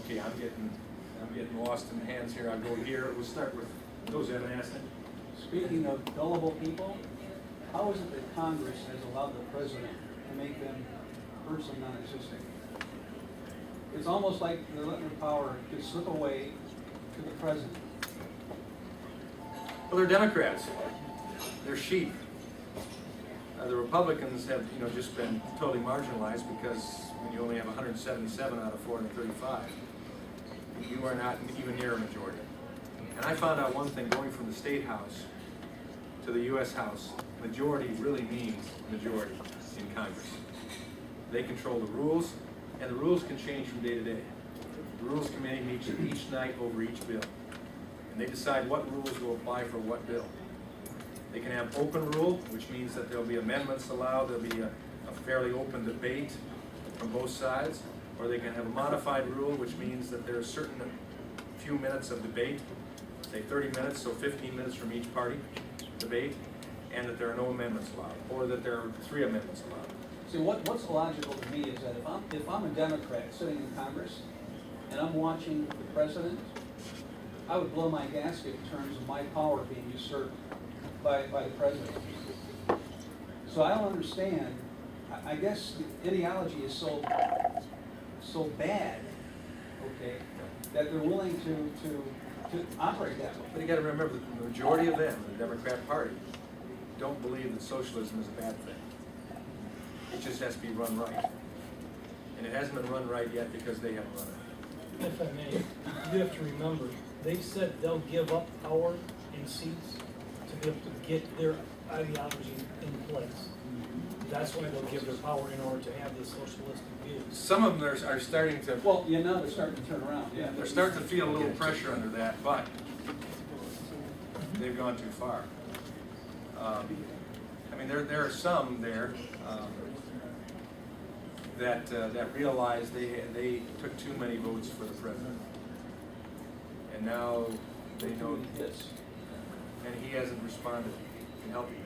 Okay, I'm getting lost in the hands here. I'll go here. We'll start with those that asked it. Speaking of gullible people, how is it that Congress has allowed the president to make them virtually non-existent? It's almost like they're letting their power just slip away to the president. Well, they're Democrats. They're sheep. The Republicans have, just been totally marginalized because when you only have 177 out of 435, you are not even near a majority. And I found out one thing going from the State House to the U.S. House, majority really means majority in Congress. They control the rules, and the rules can change from day to day. The Rules Committee meets each night over each bill, and they decide what rules will apply for what bill. They can have open rule, which means that there'll be amendments allowed, there'll be a fairly open debate from both sides, or they can have a modified rule, which means that there are certain few minutes of debate, say 30 minutes, so 15 minutes from each party debate, and that there are no amendments allowed, or that there are 3 amendments allowed. See, what's logical to me is that if I'm a Democrat sitting in Congress and I'm watching the president, I would blow my gasket in terms of my power being usurped by the president. So I don't understand. I guess the ideology is so bad, okay, that they're willing to operate that way. But you got to remember, the majority of them, the Democrat Party, don't believe that socialism is a bad thing. It just has to be run right. And it hasn't been run right yet because they haven't run it. If I may, you have to remember, they said they'll give up power and seats to be able to get their ideology in place. That's why they'll give their power in order to have this socialistic view. Some of them are starting to, Well, now they're starting to turn around. Yeah, they're starting to feel a little pressure under that, but they've gone too far. I mean, there are some there that realize they took too many votes for the president, and now they know this, and he hasn't responded in helping them.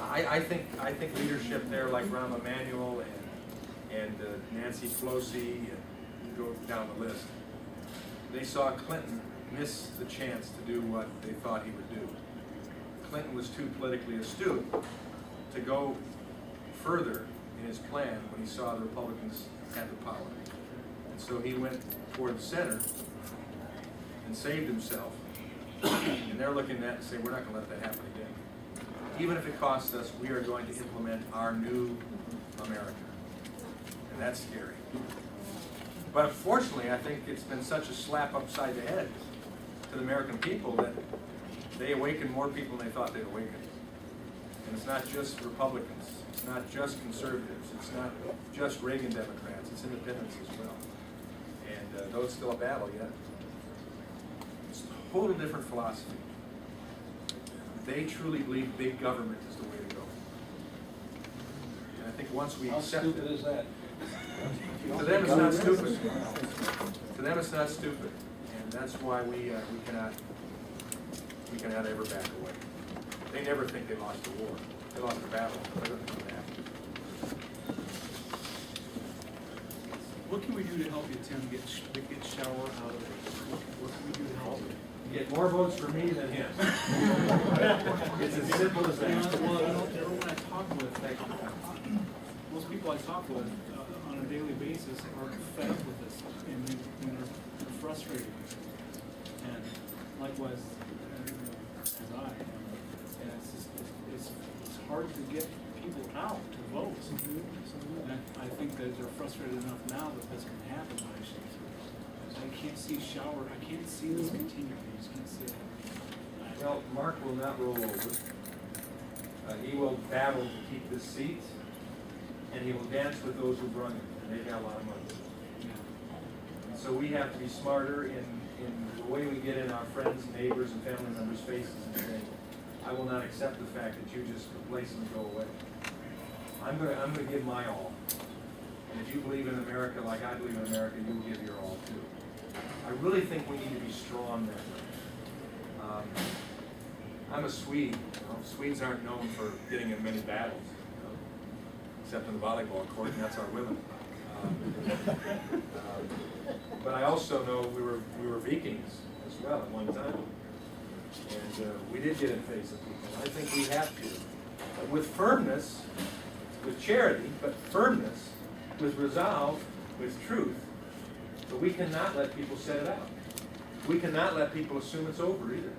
I think leadership there, like Rahm Emanuel and Nancy Pelosi, and go down the list. They saw Clinton miss the chance to do what they thought he would do. Clinton was too politically astute to go further in his plan when he saw the Republicans had the power. And so he went toward the center and saved himself. And they're looking at that and saying, we're not going to let that happen again. Even if it costs us, we are going to implement our new America. And that's scary. But unfortunately, I think it's been such a slap upside the head to the American people that they awaken more people than they thought they'd awaken. And it's not just Republicans, it's not just conservatives, it's not just Reagan Democrats, it's independents as well. And though it's still a battle yet, it's a total different philosophy. They truly believe big government is the way to go. And I think once we accept it, How stupid is that? to them it's not stupid. To them it's not stupid. And that's why we cannot ever back away. They never think they lost the war. They lost the battle. They don't know that. What can we do to help you, Tim, get shower out of it? What can we do to help you? Get more votes for me than him. It's as simple as that. Well, everyone I talk with, like, most people I talk with on a daily basis are fed up with this, and they're frustrated. And likewise, as I am. And it's hard to get people out to vote. And I think that they're frustrated enough now that this can happen. I can't see I can't see this continuing. I just can't see it. Well, Mark will not roll over. He will battle to keep this seat, and he will dance with those who run him, and they've got a lot of money. And so we have to be smarter in the way we get in our friends, neighbors, and family members' faces and say, I will not accept the fact that you just replace them and go away. I'm going to give my all. And if you believe in America like I believe in America, you will give your all too. I really think we need to be strong that way. I'm a Swede. Swedes aren't known for getting in many battles, except in the volleyball court, and that's our women. But I also know we were Vikings as well at one time. And we did get in face of people. I think we have to. But with firmness, with charity, but firmness, with resolve, with truth. But we cannot let people set it out. We cannot let people assume it's over either.